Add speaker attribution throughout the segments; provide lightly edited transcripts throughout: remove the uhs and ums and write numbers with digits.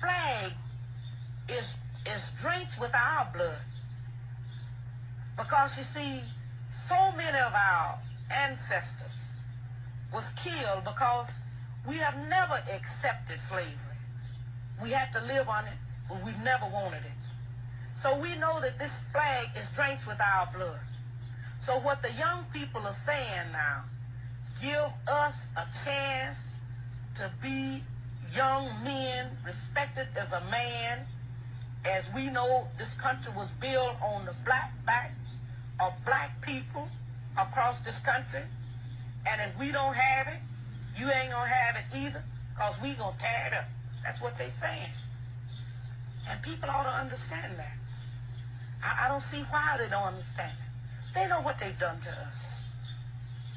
Speaker 1: flag is drenched with our blood. Because you see, so many of our ancestors was killed because we have never accepted slavery. We had to live on it, but we've never wanted it. So we know that this flag is drenched with our blood. So what the young people are saying now, give us a chance to be young men, respected as a man. As we know, this country was built on the black backs of black people across this country. And if we don't have it, you ain't gonna have it either, because we gonna tear it up. That's what they saying. And people ought to understand that. I don't see why they don't understand it. They know what they've done to us.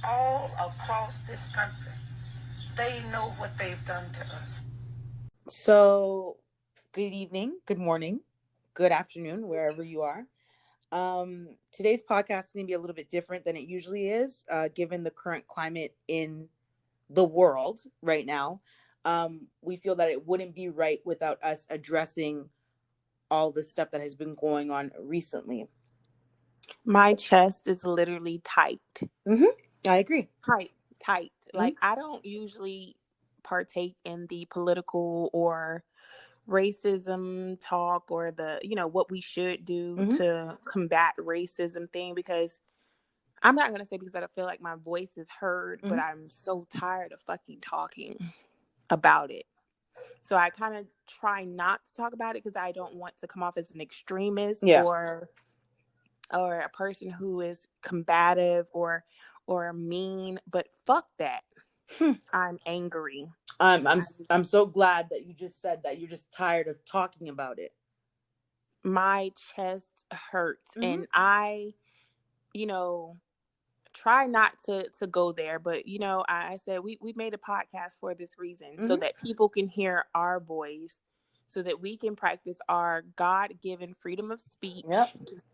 Speaker 1: All across this country, they know what they've done to us.
Speaker 2: So, good evening, good morning, good afternoon, wherever you are. Today's podcast is going to be a little bit different than it usually is, given the current climate in the world right now. We feel that it wouldn't be right without us addressing all the stuff that has been going on recently.
Speaker 3: My chest is literally tight.
Speaker 2: I agree.
Speaker 3: Tight. Like, I don't usually partake in the political or racism talk or the, what we should do to combat racism thing, because I'm not going to say because I don't feel like my voice is heard, but I'm so tired of fucking talking about it. So I kind of try not to talk about it because I don't want to come off as an extremist or a person who is combative or mean, but fuck that. I'm angry.
Speaker 2: I'm so glad that you just said that you're just tired of talking about it.
Speaker 3: My chest hurts, and I, try not to go there, but I said we made a podcast for this reason, so that people can hear our voice, so that we can practice our God-given freedom of speech,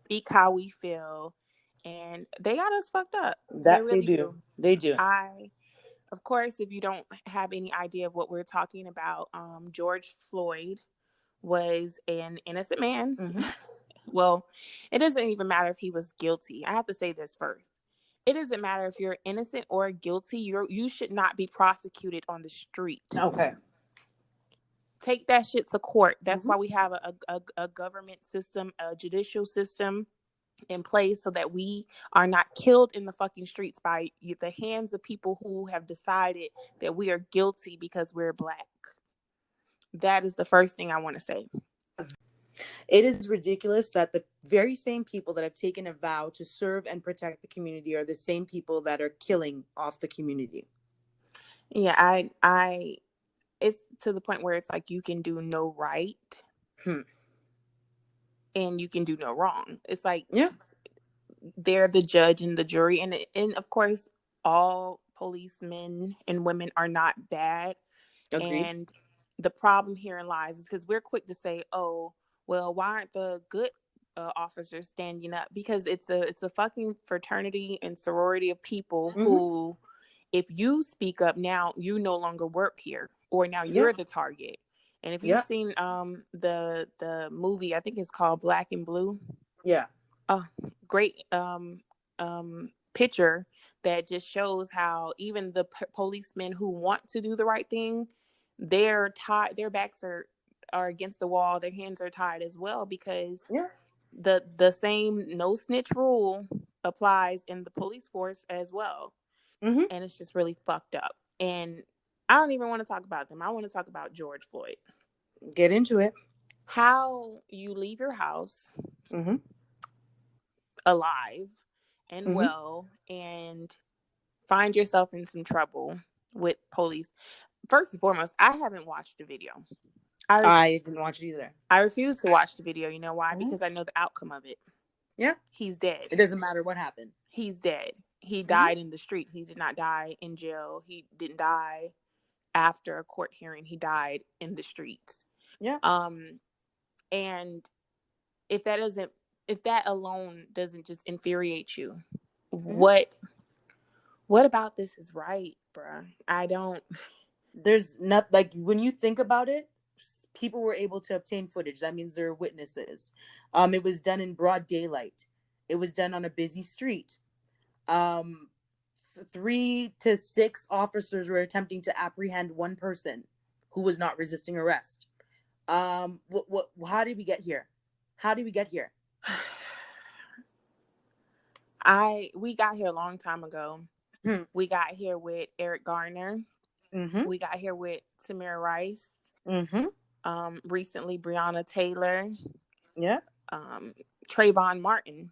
Speaker 3: speak how we feel, and they got us fucked up.
Speaker 2: That they really do. They do.
Speaker 3: Of course, if you don't have any idea of what we're talking about, George Floyd was an innocent man. Well, it doesn't even matter if he was guilty. I have to say this first. It doesn't matter if you're innocent or guilty. You should not be prosecuted on the street.
Speaker 2: Okay.
Speaker 3: Take that shit to court. That's why we have a government system, a judicial system in place, so that we are not killed in the fucking streets by the hands of people who have decided that we are guilty because we're Black. That is the first thing I want to say.
Speaker 2: It is ridiculous that the very same people that have taken a vow to serve and protect the community are the same people that are killing off the community.
Speaker 3: Yeah, I it's to the point where it's like you can do no right and you can do no wrong. It's like they're the judge and the jury, and of course all policemen and women are not bad. Agreed. And the problem herein lies is because we're quick to say, oh, well, why aren't the good officers standing up? Because it's a fucking fraternity and sorority of people who, if you speak up now, you no longer work here, or now you're the target. And if you've seen the movie, I think it's called Black and Blue. Yeah. Great picture that just shows how even the policemen who want to do the right thing, they're tied, their backs are against the wall, their hands are tied as well, because the same no snitch rule applies in the police force as well. And it's just really fucked up. And I don't even want to talk about them. I want to talk about George Floyd.
Speaker 2: Get into it.
Speaker 3: How you leave your house alive and well and find yourself in some trouble with police. First and foremost, I haven't watched the video.
Speaker 2: I didn't watch it either.
Speaker 3: I refuse to watch the video. You know why? Because I know the outcome of it. Yeah. He's dead.
Speaker 2: It doesn't matter what happened.
Speaker 3: He's dead. He died in the street. He did not die in jail. He didn't die after a court hearing. He died in the streets. Yeah. And if that alone doesn't just infuriate you, what about this is right, bruh? There's
Speaker 2: not, like, when you think about it, people were able to obtain footage. That means there are witnesses. It was done in broad daylight. It was done on a busy street. 3 to 6 officers were attempting to apprehend one person who was not resisting arrest. How did we get here?
Speaker 3: We got here a long time ago. We got here with Eric Garner. We got here with Tamir Rice. Recently Breonna Taylor. Trayvon Martin.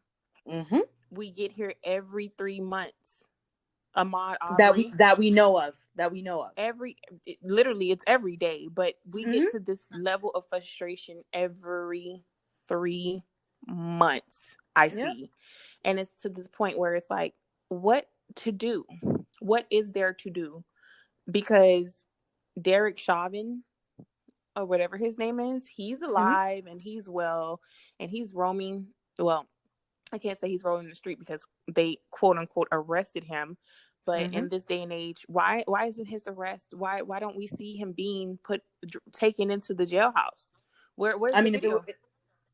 Speaker 3: We get here every 3 months. Ahmaud Arbery.
Speaker 2: That we know of.
Speaker 3: Literally it's every day, but we get to this level of frustration every 3 months. I see. And it's to this point where it's like, what to do? What is there to do? Because Derek Chauvin, or whatever his name is, he's alive and he's well and he's roaming. Well, I can't say he's roaming the street because they quote unquote arrested him. But in this day and age, why isn't his arrest? Why don't we see him being taken into the jailhouse? Where's the video?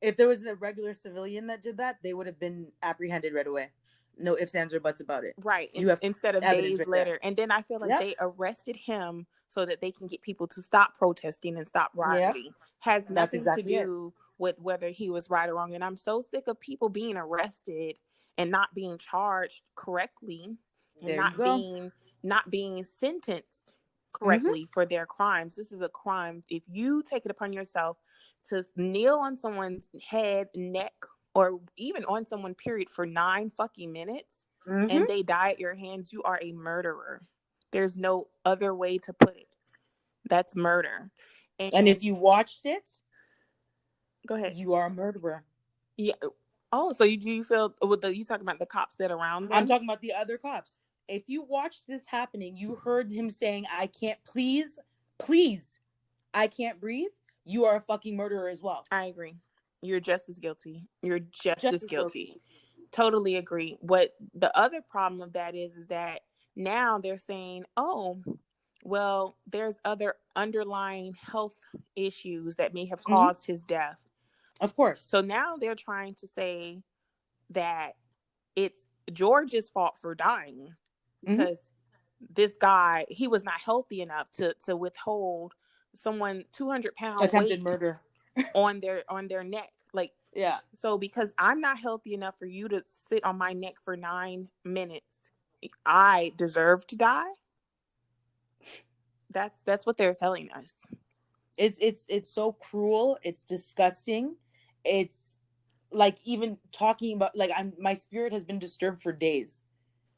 Speaker 2: If there was a regular civilian that did that, they would have been apprehended right away. No ifs, ands, or buts about it.
Speaker 3: Right. Instead of days later. And then I feel like they arrested him so that they can get people to stop protesting and stop rioting. Has nothing to do with whether he was right or wrong. And I'm so sick of people being arrested and not being charged correctly and not being sentenced correctly for their crimes. This is a crime. If you take it upon yourself to kneel on someone's head, neck, or even on someone, period, for 9 fucking minutes and they die at your hands, you are a murderer. There's no other way to put it. That's murder.
Speaker 2: And if you watched it,
Speaker 3: go ahead.
Speaker 2: You are a murderer.
Speaker 3: Yeah. Oh, so do you feel you talking about the cops that are around them?
Speaker 2: I'm talking about the other cops. If you watched this happening, you heard him saying, "I can't, please, I can't breathe." You are a fucking murderer as well.
Speaker 3: I agree. You're just as guilty. You're just as guilty. Totally agree. What the other problem of that is that now they're saying, oh, well, there's other underlying health issues that may have caused his death.
Speaker 2: Of course.
Speaker 3: So now they're trying to say that it's George's fault for dying because this guy, he was not healthy enough to withhold someone 200-pound
Speaker 2: attempted
Speaker 3: weight
Speaker 2: murder
Speaker 3: on their neck. Like,
Speaker 2: yeah.
Speaker 3: So because I'm not healthy enough for you to sit on my neck for 9 minutes, I deserve to die. That's what they're telling us.
Speaker 2: It's so cruel. It's disgusting. It's like, even talking about, like, my spirit has been disturbed for days.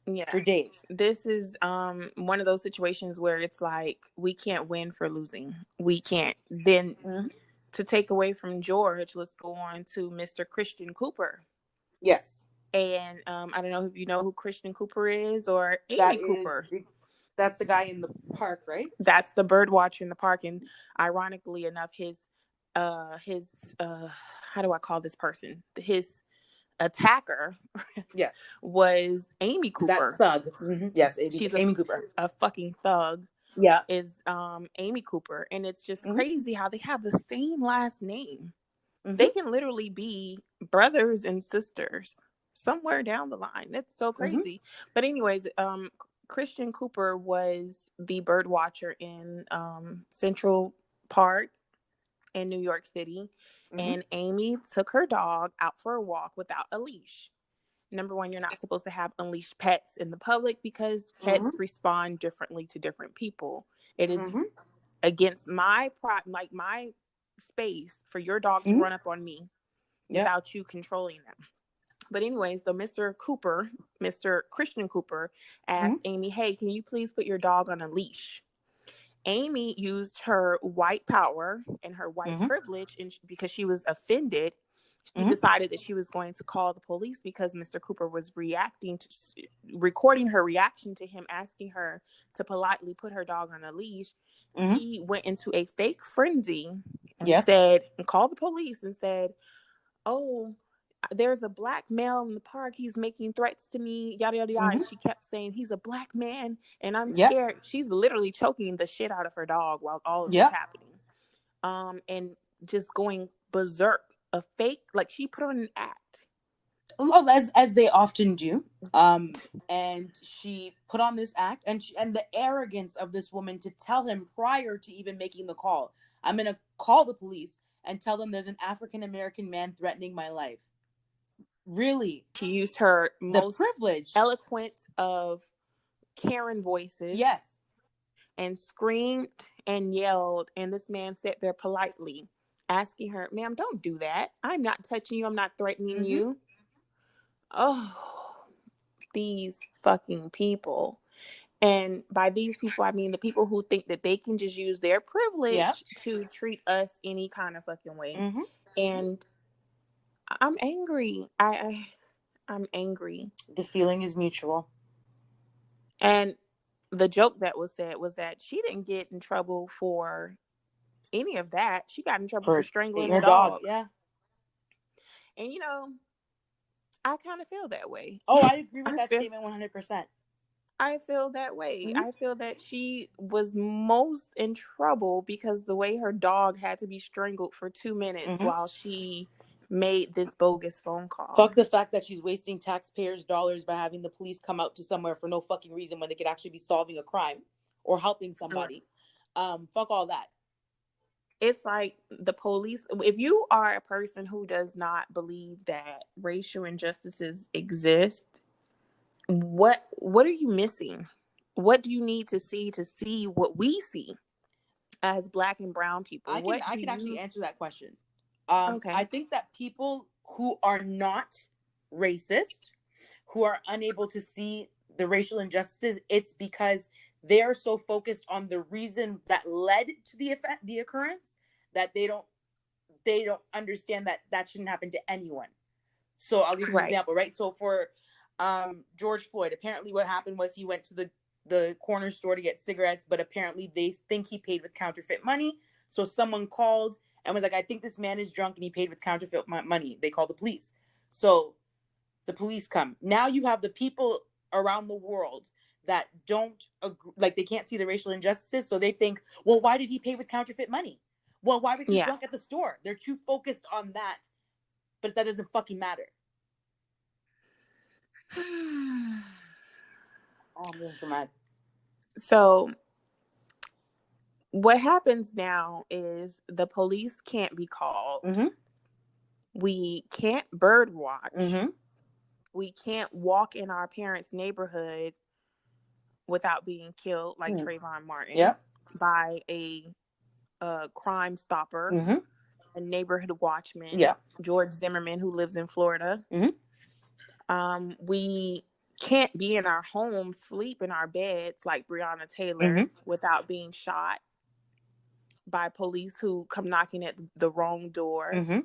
Speaker 3: Yeah.
Speaker 2: For days.
Speaker 3: This is one of those situations where it's like, we can't win for losing. We can't. Then to take away from George, let's go on to Mr. Christian Cooper.
Speaker 2: Yes.
Speaker 3: And I don't know if you know who Christian Cooper is, or Amy Cooper.
Speaker 2: That's the guy in the park, right?
Speaker 3: That's the bird watcher in the park. And ironically enough, his how do I call this person? His attacker,
Speaker 2: yes,
Speaker 3: was Amy Cooper.
Speaker 2: That thug. Yes, she's Amy Cooper.
Speaker 3: A fucking thug.
Speaker 2: Yeah,
Speaker 3: is Amy Cooper, and it's just crazy how they have the same last name. They can literally be brothers and sisters somewhere down the line. It's so crazy. But anyways, Christian Cooper was the bird watcher in Central Park in New York City. And Amy took her dog out for a walk without a leash. Number one, you're not supposed to have unleashed pets in the public because pets respond differently to different people. It is against my like my space for your dog to run up on me without you controlling them. But anyways, the Mr. Christian Cooper asked Amy, "Hey, can you please put your dog on a leash?" Amy used her white power and her white privilege, and because she was offended, she decided that she was going to call the police because Mr. Cooper was recording her reaction to him asking her to politely put her dog on a leash. He went into a fake frenzy and called the police and said, "Oh, there's a black male in the park. He's making threats to me, yada, yada, yada." And she kept saying, "He's a black man and I'm scared." She's literally choking the shit out of her dog while all of this is happening. and just going berserk. A fake, like she put on an act.
Speaker 2: Well, as they often do. And she put on this act, and the arrogance of this woman to tell him prior to even making the call, I'm gonna call the police and tell them there's an African American man threatening my life. Really,
Speaker 3: she used her most
Speaker 2: privilege,
Speaker 3: eloquent of Karen voices.
Speaker 2: Yes,
Speaker 3: and screamed and yelled, and this man sat there politely asking her, ma'am, don't do that. I'm not touching you. I'm not threatening you. Oh, these fucking people. And by these people, I mean the people who think that they can just use their privilege to treat us any kind of fucking way. And I'm angry. I'm angry.
Speaker 2: The feeling is mutual.
Speaker 3: And the joke that was said was that she didn't get in trouble for any of that. She got in trouble for strangling her dog.
Speaker 2: Yeah.
Speaker 3: And, you know, I kind of feel that way.
Speaker 2: Oh, I agree with that statement 100%.
Speaker 3: I feel that way. I feel that she was most in trouble because the way her dog had to be strangled for 2 minutes while she made this bogus phone call.
Speaker 2: Fuck the fact that she's wasting taxpayers' dollars by having the police come out to somewhere for no fucking reason when they could actually be solving a crime or helping somebody. Fuck all that.
Speaker 3: It's like the police, if you are a person who does not believe that racial injustices exist, what are you missing? What do you need to see what we see as Black and brown people?
Speaker 2: I can actually answer that question.
Speaker 3: Okay.
Speaker 2: I think that people who are not racist, who are unable to see the racial injustices, it's because they are so focused on the reason that led to the occurrence that they don't understand that shouldn't happen to anyone. So I'll give you an example, right? So for George Floyd, apparently what happened was he went to the corner store to get cigarettes, but apparently they think he paid with counterfeit money. So someone called and was like, I think this man is drunk and he paid with counterfeit money. They called the police. So the police come. Now you have the people around the world that don't agree, like they can't see the racial injustices. So they think, well, why did he pay with counterfeit money? Well, why was he drunk at the store? They're too focused on that, but that doesn't fucking matter. Oh, I'm getting so mad.
Speaker 3: So what happens now is the police can't be called. We can't bird watch. We can't walk in our parents' neighborhood without being killed, like Trayvon Martin, by a crime stopper, a neighborhood watchman, George Zimmerman, who lives in Florida. We can't be in our homes, sleep in our beds like Breonna Taylor without being shot by police who come knocking at the wrong door.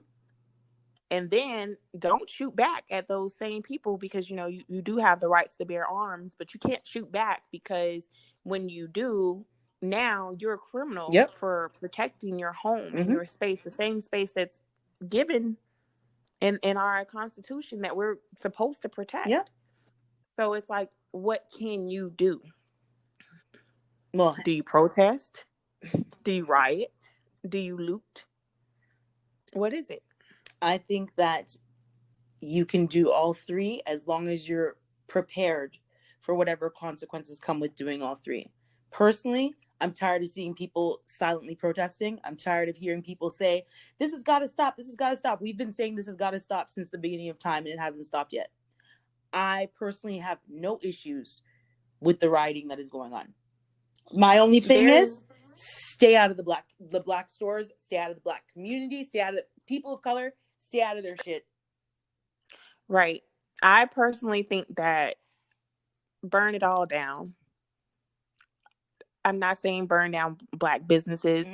Speaker 3: And then don't shoot back at those same people because, you know, you do have the rights to bear arms, but you can't shoot back because when you do, now you're a criminal for protecting your home and your space, the same space that's given in our Constitution that we're supposed to protect. So it's like, what can you do?
Speaker 2: Well,
Speaker 3: do you protest? Do you riot? Do you loot? What is it?
Speaker 2: I think that you can do all three as long as you're prepared for whatever consequences come with doing all three. Personally, I'm tired of seeing people silently protesting. I'm tired of hearing people say, this has got to stop. This has got to stop. We've been saying this has got to stop since the beginning of time and it hasn't stopped yet. I personally have no issues with the rioting that is going on. My only thing is stay out of the black stores, stay out of the black community, stay out of the people of color, stay out of their shit.
Speaker 3: Right. I personally think that burn it all down. I'm not saying burn down black businesses.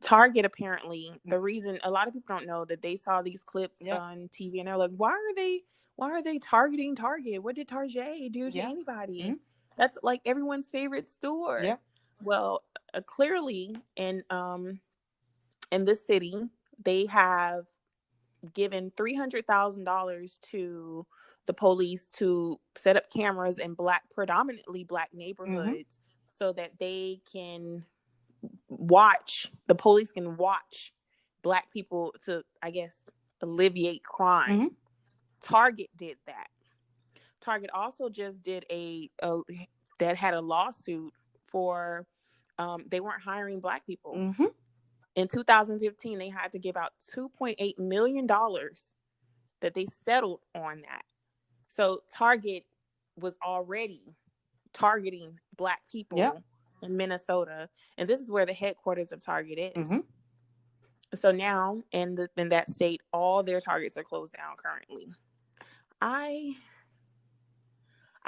Speaker 3: Target, apparently, the reason a lot of people don't know that they saw these clips on TV and they're like, why are they targeting Target? What did Target do to anybody? That's like everyone's favorite store. Well, clearly in this city, they have given $300,000 to the police to set up cameras in predominantly black neighborhoods so that they can the police can watch Black people to, I guess, alleviate crime.
Speaker 2: Mm-hmm.
Speaker 3: Target did that. Target also just did that had a lawsuit for they weren't hiring Black people.
Speaker 2: Mm-hmm.
Speaker 3: In 2015, they had to give out $2.8 million that they settled on that. So Target was already targeting Black people in Minnesota, and this is where the headquarters of Target is.
Speaker 2: Mm-hmm.
Speaker 3: So now in that state, all their Targets are closed down currently. I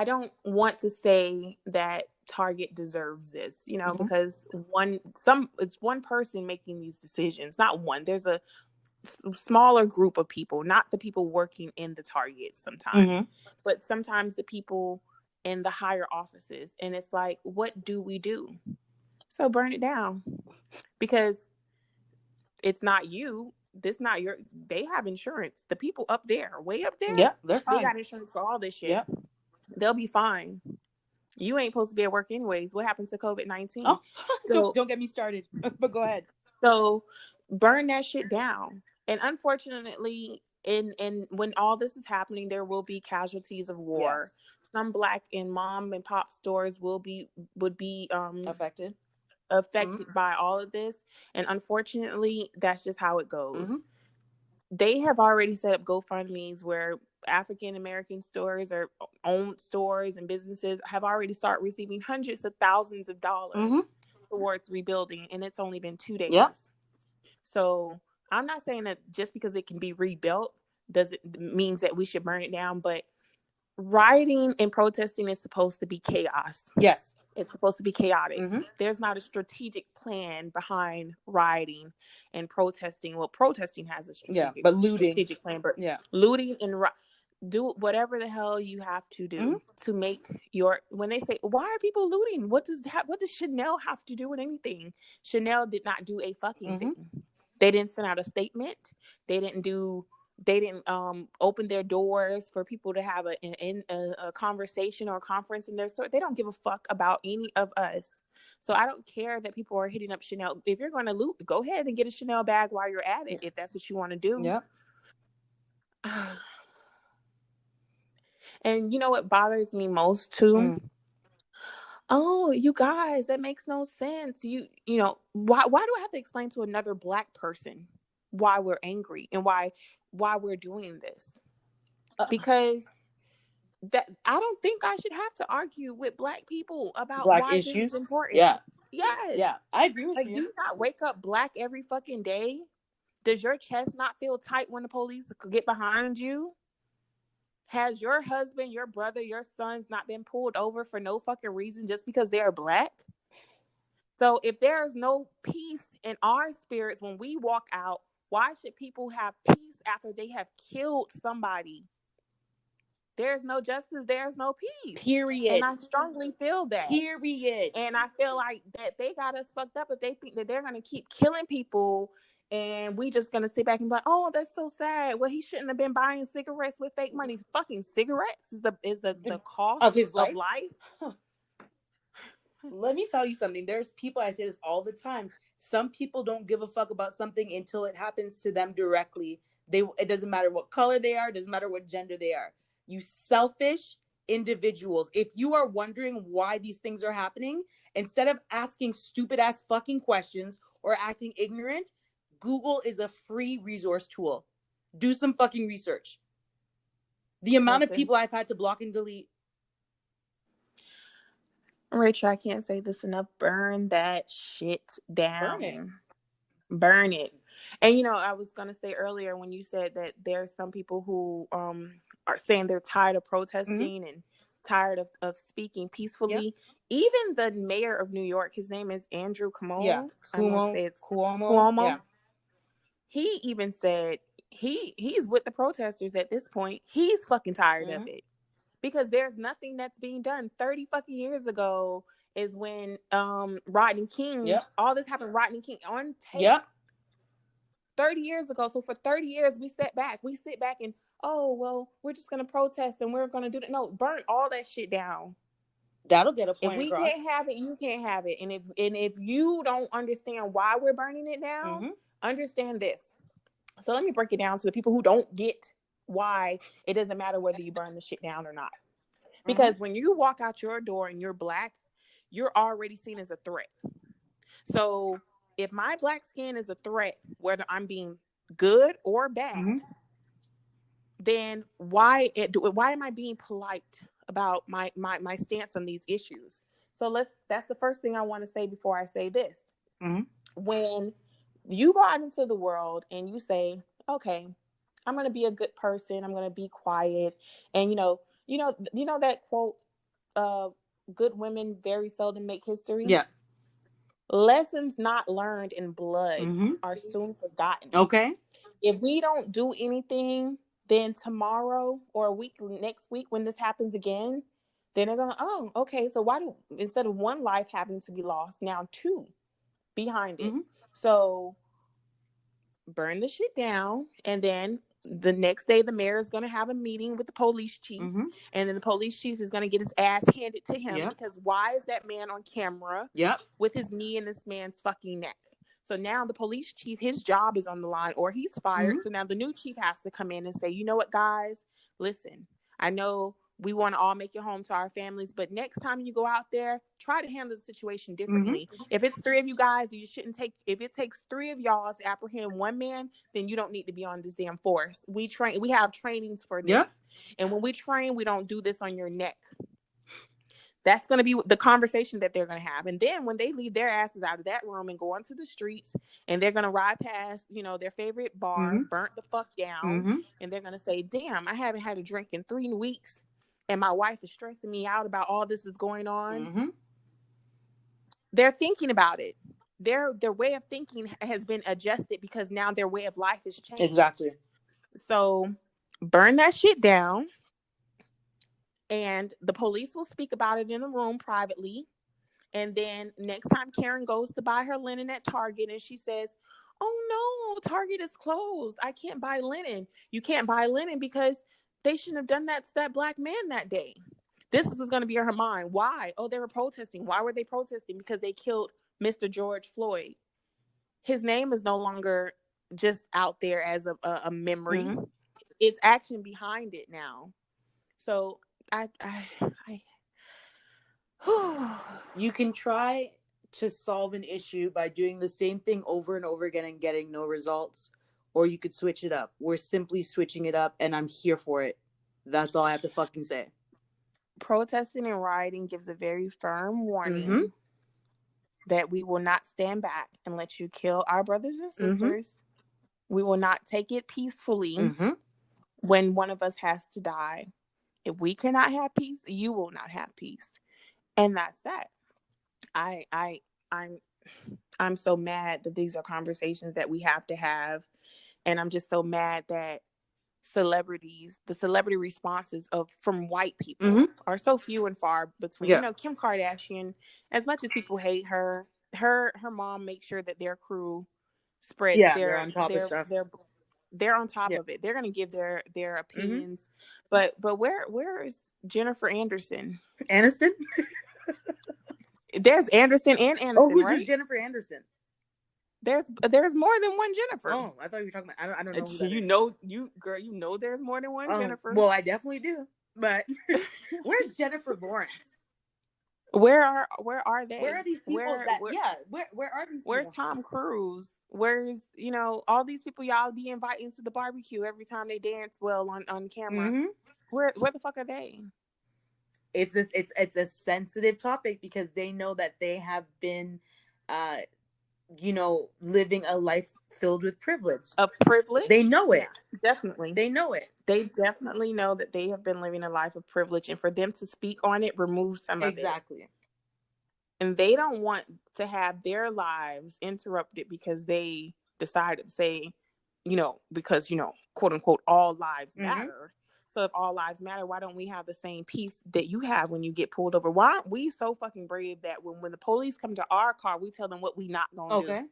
Speaker 3: don't want to say that Target deserves this, because it's one person making these decisions. Not one. There's a smaller group of people, not the people working in the Target sometimes, but sometimes the people in the higher offices. And it's like, what do we do? So burn it down, because it's not you. They have insurance. The people up there, way up there,
Speaker 2: they're fine.
Speaker 3: They got insurance for all this shit.
Speaker 2: Yep.
Speaker 3: They'll be fine. You ain't supposed to be at work anyways. What happened to COVID-19?
Speaker 2: Oh, so, don't get me started. But go ahead.
Speaker 3: So burn that shit down. And unfortunately, when all this is happening, there will be casualties of war. Yes. Some Black and mom and pop stores would be
Speaker 2: affected
Speaker 3: by all of this. And unfortunately, that's just how it goes. They have already set up GoFundMes where African American stores or owned stores and businesses have already started receiving hundreds of thousands of dollars towards rebuilding, and it's only been 2 days.
Speaker 2: Yep.
Speaker 3: So I'm not saying that just because it can be rebuilt means that we should burn it down, but rioting and protesting is supposed to be chaos.
Speaker 2: Yes.
Speaker 3: It's supposed to be chaotic. There's not a strategic plan behind rioting and protesting. Well, protesting has a strategic plan, but looting and do whatever the hell you have to do to make when they say, why are people looting? What does Chanel have to do with anything? Chanel did not do a fucking thing. They didn't send out a statement. They didn't open their doors for people to have a conversation or a conference in their store. They don't give a fuck about any of us. So I don't care that people are hitting up Chanel. If you're going to loot, go ahead and get a Chanel bag while you're at it, if that's what you want to do.
Speaker 2: Yeah.
Speaker 3: And you know what bothers me most too? Oh, you guys, that makes no sense. You know, why do I have to explain to another Black person why we're angry and why we're doing this? Because that I don't think I should have to argue with Black people about
Speaker 2: Black
Speaker 3: why
Speaker 2: issues.
Speaker 3: this is important.
Speaker 2: Yeah.
Speaker 3: Yes.
Speaker 2: Yeah. I agree with you.
Speaker 3: Do you not wake up Black every fucking day? Does your chest not feel tight when the police get behind you? Has your husband, your brother, your sons not been pulled over for no fucking reason just because they're Black? So if there's no peace in our spirits when we walk out, why should people have peace after they have killed somebody? There's no justice, there's no peace.
Speaker 2: Period.
Speaker 3: And I strongly feel that.
Speaker 2: Period.
Speaker 3: And I feel like that they got us fucked up if they think that they're going to keep killing people and we just going to sit back and be like, oh, that's so sad. Well, he shouldn't have been buying cigarettes with fake money. Fucking cigarettes is the cost
Speaker 2: of his life.
Speaker 3: Huh.
Speaker 2: Let me tell you something. There's people, I say this all the time. Some people don't give a fuck about something until it happens to them directly. It doesn't matter what color they are. It doesn't matter what gender they are. You selfish individuals. If you are wondering why these things are happening, instead of asking stupid ass fucking questions or acting ignorant, Google is a free resource tool. Do some fucking research. The amount of people I've had to block and delete.
Speaker 3: Rachel, I can't say this enough. Burn that shit down. Burn it. And I was going to say earlier when you said that there's some people who are saying they're tired of protesting and tired of speaking peacefully. Yep. Even the mayor of New York, his name is Andrew Cuomo.
Speaker 2: Yeah.
Speaker 3: Cuomo.
Speaker 2: Yeah.
Speaker 3: He even said he's with the protesters at this point. He's fucking tired of it. Because there's nothing that's being done. 30 fucking years ago is when Rodney King, all this happened, Rodney King on tape.
Speaker 2: Yep.
Speaker 3: 30 years ago. So for 30 years, we sit back and, oh, well, we're just going to protest and we're going to do that. No, burn all that shit down.
Speaker 2: That'll get a point
Speaker 3: If we
Speaker 2: across.
Speaker 3: can't have it, you can't have it. And if you don't understand why we're burning it down, understand this. So let me break it down to the people who don't get why it doesn't matter whether you burn the shit down or not. Because when you walk out your door and you're Black, you're already seen as a threat. So if my Black skin is a threat, whether I'm being good or bad, then why am I being polite about my stance on these issues? So that's the first thing I want to say before I say this. When you go out into the world and you say, okay, I'm going to be a good person, I'm going to be quiet, and you know that quote, good women very seldom make history.
Speaker 2: Yeah.
Speaker 3: Lessons not learned in blood are soon forgotten.
Speaker 2: Okay.
Speaker 3: If we don't do anything, then tomorrow or next week when this happens again, then they're going to, oh, okay, so why do, instead of one life having to be lost, now two behind it. So burn the shit down, and then the next day the mayor is going to have a meeting with the police chief, and then the police chief is going to get his ass handed to him, because why is that man on camera with his knee in this man's fucking neck? So now the police chief, his job is on the line, or he's fired. So now the new chief has to come in and say, you know what, guys, listen, I know we want to all make it home to our families, but next time you go out there, try to handle the situation differently. If it's 3 of you guys, you shouldn't take, if it takes 3 of y'all to apprehend one man, then you don't need to be on this damn force. We have trainings for this. And when we train, we don't do this on your neck. That's going to be the conversation that they're going to have. And then when they leave their asses out of that room and go onto the streets, and they're going to ride past, their favorite bar, burnt the fuck down. And they're going to say, damn, I haven't had a drink in 3 weeks. And my wife is stressing me out about all this is going on. They're thinking about it. Their way of thinking has been adjusted because now their way of life has changed.
Speaker 2: Exactly.
Speaker 3: So burn that shit down. And the police will speak about it in the room privately. And then next time Karen goes to buy her linen at Target and she says, oh no, Target is closed, I can't buy linen. You can't buy linen because they shouldn't have done that to that Black man that day. This was going to be her mind. Why? Oh, they were protesting. Why were they protesting? Because they killed Mr. George Floyd. His name is no longer just out there as a memory. It's action behind it now. So
Speaker 2: you can try to solve an issue by doing the same thing over and over again and getting no results, or you could switch it up. We're simply switching it up, and I'm here for it. That's all I have to fucking say.
Speaker 3: Protesting and rioting gives a very firm warning that we will not stand back and let you kill our brothers and sisters. We will not take it peacefully when one of us has to die. If we cannot have peace, you will not have peace. And that's that. I'm so mad that these are conversations that we have to have. And I'm just so mad that the celebrity responses from white people are so few and far between. Kim Kardashian, as much as people hate her mom makes sure that their crew spreads
Speaker 2: they're on top of stuff.
Speaker 3: They're on top of it. They're going to give their opinions. But where is Jennifer Anderson?
Speaker 2: Aniston?
Speaker 3: There's Anderson and Aniston.
Speaker 2: Oh, who's
Speaker 3: right?
Speaker 2: Jennifer Anderson?
Speaker 3: There's more than one Jennifer.
Speaker 2: Oh, I thought you were talking about. I don't know. Who that
Speaker 3: is. You know, there's more than one Jennifer.
Speaker 2: Well, I definitely do. But where's Jennifer Lawrence?
Speaker 3: Where are they?
Speaker 2: Where are these people? Where are these people?
Speaker 3: Where's Tom Cruise? Where's all these people y'all be inviting to the barbecue every time they dance well on camera? Where the fuck are they?
Speaker 2: It's a sensitive topic because they know that they have been living a life filled with privilege. A privilege? They know it.
Speaker 3: Yeah, definitely.
Speaker 2: They know it.
Speaker 3: They definitely know that they have been living a life of privilege, and for them to speak on it removes some of it. Exactly. And they don't want to have their lives interrupted because they decided to say, because, quote unquote, all lives matter. So if all lives matter, why don't we have the same peace that you have when you get pulled over? Why aren't we so fucking brave that when the police come to our car, we tell them what we not gonna do?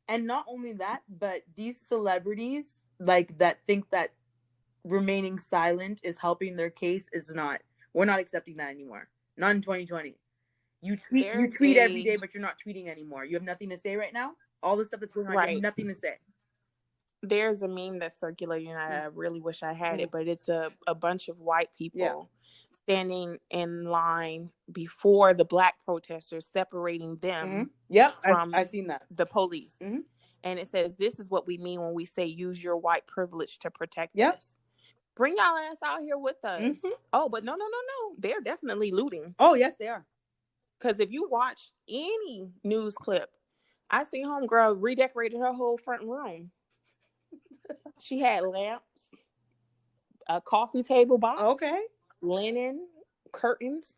Speaker 2: And not only that, but these celebrities that think that remaining silent is helping their case is not. We're not accepting that anymore. Not in 2020. You tweet every day, but you're not tweeting anymore. You have nothing to say right now. All the stuff that's going on, you have nothing to say.
Speaker 3: There's a meme that's circulating. I really wish I had it, but it's a bunch of white people standing in line before the black protesters, separating them from
Speaker 2: I've seen that.
Speaker 3: the police. And it says, "This is what we mean when we say use your white privilege to protect us. Bring y'all ass out here with us." Oh, but no. They're definitely looting.
Speaker 2: Oh, yes, they are.
Speaker 3: Because if you watch any news clip, I seen homegirl redecorated her whole front room. She had lamps, a coffee table box, linen, curtains,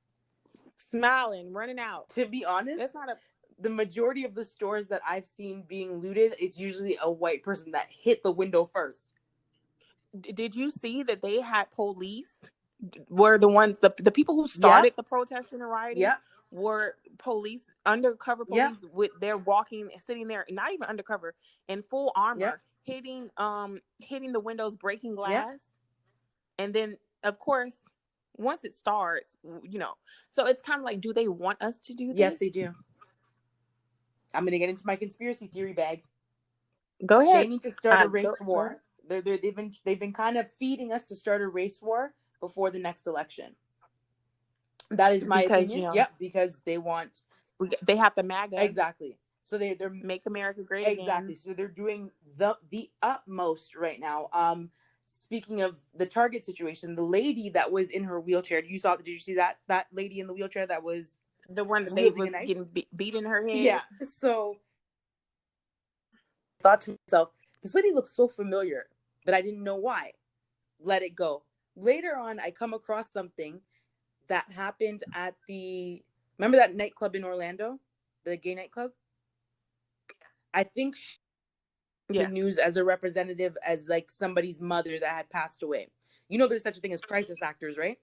Speaker 3: smiling, running out.
Speaker 2: To be honest,
Speaker 3: that's not
Speaker 2: the majority of the stores that I've seen being looted, it's usually a white person that hit the window first.
Speaker 3: Did you see that they had police? Were the ones the people who started the protesting and rioting? Were police, undercover police with they're walking, sitting there, not even undercover, in full armor, hitting the windows, breaking glass. And then of course, once it starts, so it's kind of like, do they want us to do this?
Speaker 2: Yes, they do. I'm gonna get into my conspiracy theory bag.
Speaker 3: Go ahead.
Speaker 2: They need to start a race war. They've been kind of feeding us to start a race war before the next election. That is my opinion. Because they
Speaker 3: have the MAGA.
Speaker 2: Exactly. So they're
Speaker 3: Make America Great Again.
Speaker 2: Exactly. So they're doing the utmost right now. Speaking of the Target situation, the lady that was in her wheelchair, did you see that lady in the wheelchair that was
Speaker 3: the one that was getting beat in her head?
Speaker 2: Yeah. So I thought to myself, this lady looks so familiar, but I didn't know why. Let it go. Later on, I come across something that happened at remember that nightclub in Orlando, the gay nightclub? I think the news as a representative, as like somebody's mother that had passed away. You know, there's such a thing as crisis actors, right?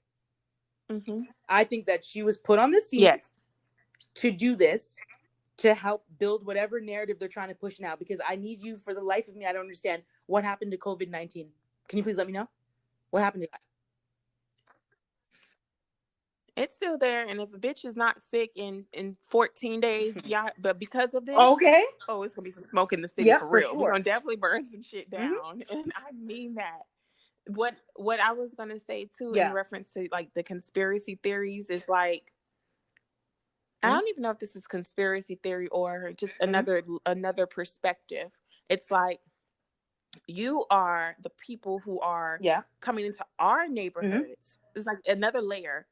Speaker 2: I think that she was put on the scene to do this, to help build whatever narrative they're trying to push now. Because I need you, for the life of me, I don't understand what happened to COVID-19. Can you please let me know what happened to that?
Speaker 3: It's still there, and if a bitch is not sick in 14 days, but because of this, it's gonna be some smoke in the city for real. We're gonna definitely burn some shit down, and I mean that. What I was gonna say too, in reference to like the conspiracy theories, is like, I don't even know if this is conspiracy theory or just another perspective. It's like, you are the people who are coming into our neighborhoods. It's like another layer.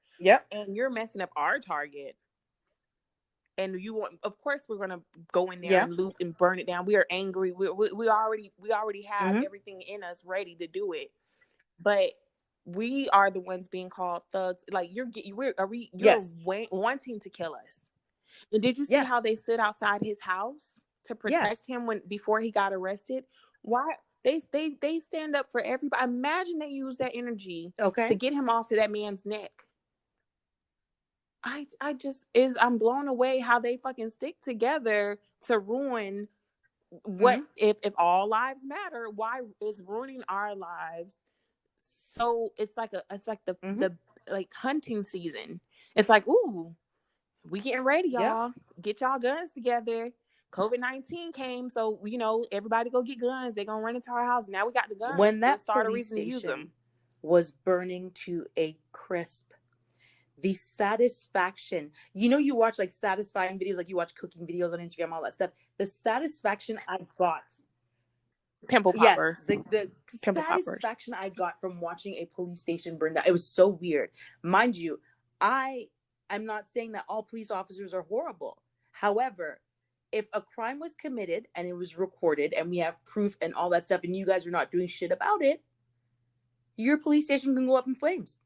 Speaker 3: And you're messing up our target. And you want, of course, we're gonna go in there and loot and burn it down. We are angry. We already have everything in us ready to do it. But we are the ones being called thugs. Like, you're wanting to kill us. And did you see how they stood outside his house to protect him before he got arrested? Why? They stand up for everybody. Imagine they use that energy to get him off of that man's neck. I'm blown away how they fucking stick together to ruin what if all lives matter. Why is ruining our lives? So it's like the like hunting season. It's like, ooh, we getting ready, y'all. Get y'all guns together. COVID-19 came, so everybody go get guns. They gonna run into our house. Now we got the guns.
Speaker 2: When that
Speaker 3: start a
Speaker 2: police
Speaker 3: reason to use them.
Speaker 2: Was burning to a crisp, the satisfaction, you watch like satisfying videos, like you watch cooking videos on Instagram, all that stuff. The satisfaction I got,
Speaker 3: pimple poppers.
Speaker 2: Yes, the satisfaction I got from watching a police station burn down. It was so weird. Mind you, I'm not saying that all police officers are horrible. However, if a crime was committed and it was recorded and we have proof and all that stuff, and you guys are not doing shit about it, your police station can go up in flames.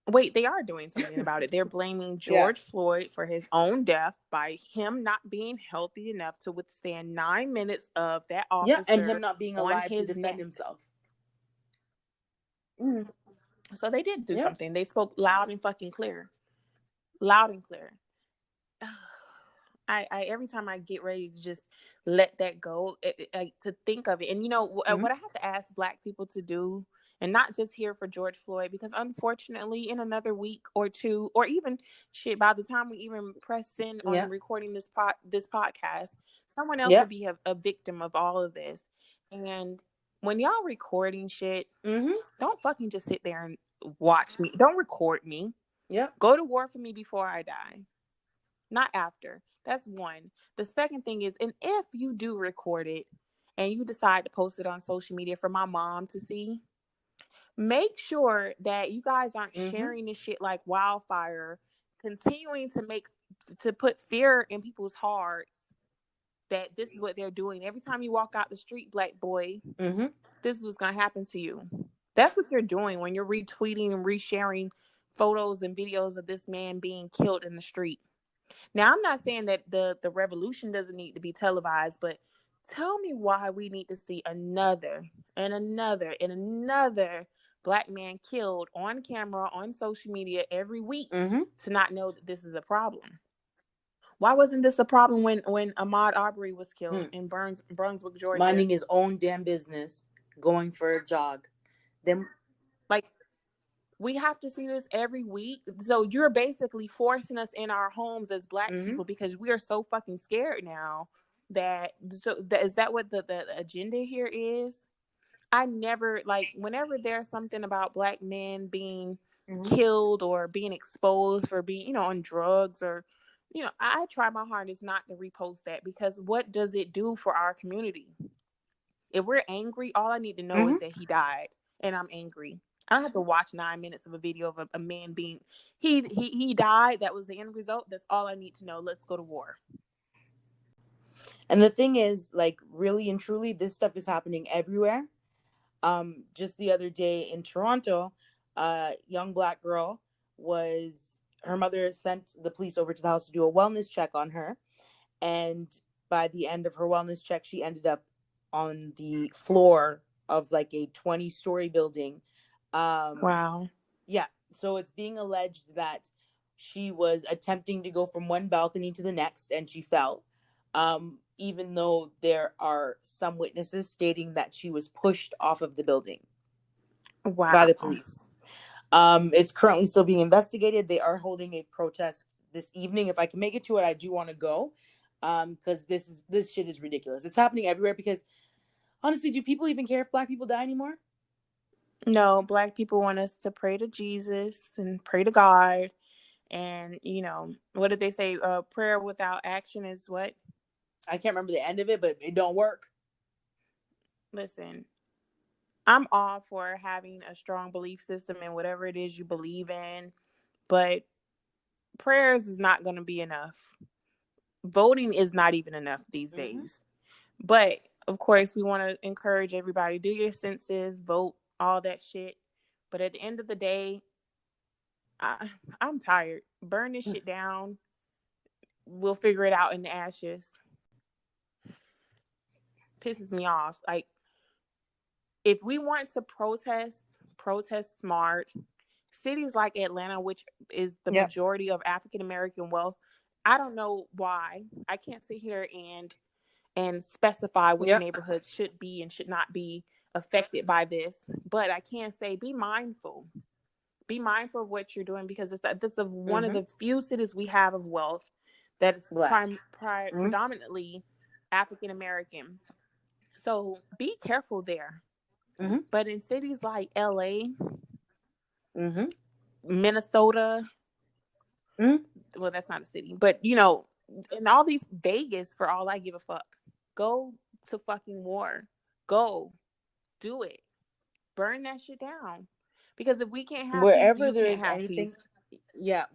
Speaker 3: Wait, they are doing something about it. They're blaming George Floyd for his own death by him not being healthy enough to withstand 9 minutes of that officer.
Speaker 2: And him not being alive to defend himself.
Speaker 3: So they did do something. They spoke loud and fucking clear. Loud and clear. I every time I get ready to just let that go, to think of it. And what I have to ask Black people to do, and not just here for George Floyd, because unfortunately in another week or two, or even shit, by the time we even press send on recording this podcast, someone else will be a victim of all of this. And when y'all recording shit, don't fucking just sit there and watch me. Don't record me. Go to war for me before I die, not after. That's one. The second thing is, and if you do record it and you decide to post it on social media for my mom to see, make sure that you guys aren't sharing this shit like wildfire, continuing to put fear in people's hearts that this is what they're doing. Every time you walk out the street, black boy, this is what's going to happen to you. That's what you're doing when you're retweeting and resharing photos and videos of this man being killed in the street. Now, I'm not saying that the revolution doesn't need to be televised, but tell me why we need to see another and another and another black man killed on camera, on social media every week to not know that this is a problem. Why wasn't this a problem when Ahmaud Arbery was killed in Brunswick, Georgia?
Speaker 2: Minding his own damn business, going for a jog. Then,
Speaker 3: like, we have to see this every week. So you're basically forcing us in our homes as black people because we are so fucking scared now is that what the agenda here is? I never, like, whenever there's something about black men being killed or being exposed for being, on drugs or, I try my hardest not to repost that, because what does it do for our community? If we're angry, all I need to know is that he died and I'm angry. I don't have to watch 9 minutes of a video of a man being, he died. That was the end result. That's all I need to know. Let's go to war.
Speaker 2: And the thing is, like, really and truly, this stuff is happening everywhere. Just the other day in Toronto, a young black girl her mother sent the police over to the house to do a wellness check on her. And by the end of her wellness check, she ended up on the floor of like a 20-story building.
Speaker 3: Wow.
Speaker 2: Yeah. So it's being alleged that she was attempting to go from one balcony to the next and she fell. Even though there are some witnesses stating that she was pushed off of the building by the police. It's currently still being investigated. They are holding a protest this evening. If I can make it to it, I do want to go. Because this shit is ridiculous. It's happening everywhere because honestly, do people even care if black people die anymore?
Speaker 3: No, black people want us to pray to Jesus and pray to God. And, what did they say? Prayer without action is what?
Speaker 2: I can't remember the end of it, but it don't work.
Speaker 3: Listen, I'm all for having a strong belief system in whatever it is you believe in, but prayers is not going to be enough. Voting is not even enough these days. But, of course, we want to encourage everybody, do your census, vote, all that shit. But at the end of the day, I'm tired. Burn this shit down. We'll figure it out in the ashes. Pisses me off. Like, if we want to protest smart. Cities like Atlanta, which is the majority of African American wealth, I don't know why. I can't sit here and specify which neighborhoods should be and should not be affected by this, but I can say be mindful. Be mindful of what you're doing, because this is one of the few cities we have of wealth that is predominantly African American. So be careful there. But in cities like LA, Minnesota, well, that's not a city, but and all these, Vegas, for all I give a fuck, go to fucking war. Go do it. Burn that shit down. Because if we can't have
Speaker 2: wherever
Speaker 3: peace,
Speaker 2: there is anything,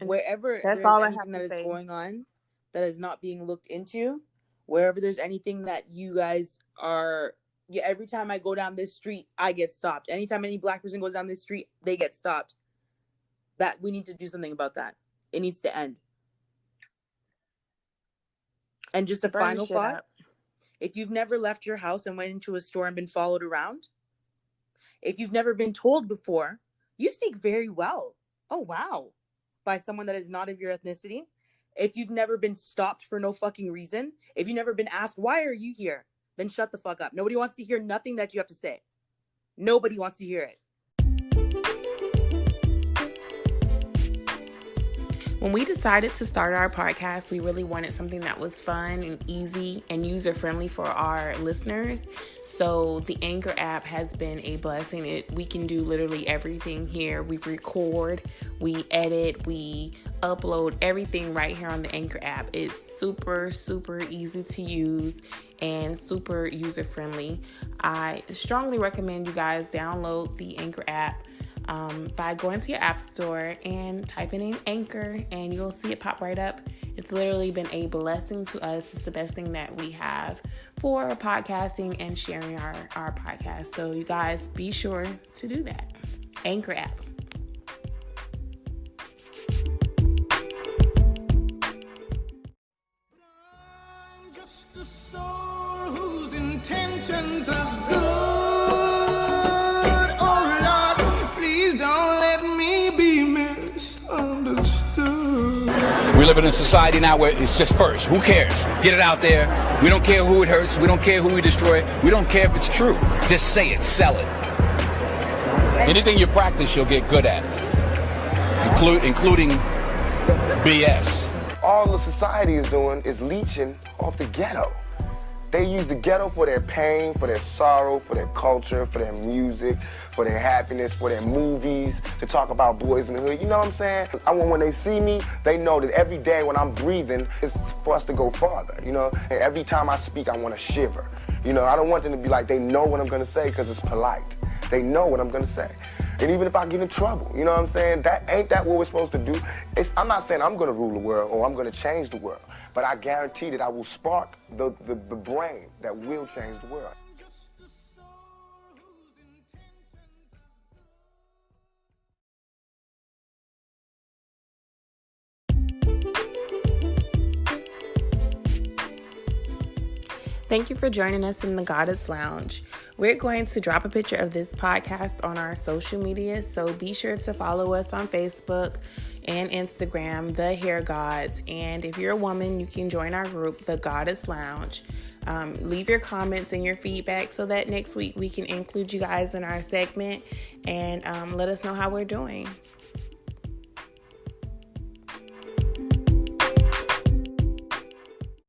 Speaker 2: wherever
Speaker 3: that's
Speaker 2: there's
Speaker 3: all
Speaker 2: anything that is going on that is not being looked into, wherever there's anything that you guys are, every time I go down this street, I get stopped. Anytime any black person goes down this street, they get stopped. That we need to do something about that. It needs to end. And just a final thought. If you've never left your house and went into a store and been followed around, if you've never been told before, you speak very well, oh wow, by someone that is not of your ethnicity. If you've never been stopped for no fucking reason, if you've never been asked, why are you here? Then shut the fuck up. Nobody wants to hear nothing that you have to say. Nobody wants to hear it.
Speaker 3: When we decided to start our podcast, we really wanted something that was fun and easy and user-friendly for our listeners. So the Anchor app has been a blessing. We can do literally everything here. We record, we edit, we upload everything right here on the Anchor app. It's super, super easy to use and super user-friendly. I strongly recommend you guys download the Anchor app by going to your app store and typing in Anchor, and you'll see it pop right up. It's literally been a blessing to us. It's the best thing that we have for podcasting and sharing our podcast. So you guys be sure to do that. Anchor app.
Speaker 4: I'm just a soul whose intentions are good.
Speaker 5: We live in a society now where it's just first. Who cares? Get it out there. We don't care who it hurts. We don't care who we destroy. We don't care if it's true. Just say it. Sell it. Anything you practice, you'll get good at. Including BS.
Speaker 6: All the society is doing is leeching off the ghetto. They use the ghetto for their pain, for their sorrow, for their culture, for their music, for their happiness, for their movies, to talk about boys in the hood. You know what I'm saying? I want when they see me, they know that every day when I'm breathing, it's for us to go farther, you know? And every time I speak, I want to shiver. You know, I don't want them to be like, they know what I'm going to say because it's polite. They know what I'm going to say. And even if I get in trouble, you know what I'm saying? Ain't that what we're supposed to do? I'm not saying I'm going to rule the world or I'm going to change the world, but I guarantee that I will spark the brain that will change the world.
Speaker 3: Thank you for joining us in the Gawdess Lounge. We're going to drop a picture of this podcast on our social media, so be sure to follow us on Facebook and Instagram, the Hair Gawds. And if you're a woman, you can join our group, the Gawdess Lounge. Leave your comments and your feedback so that next week we can include you guys in our segment and let us know how we're doing.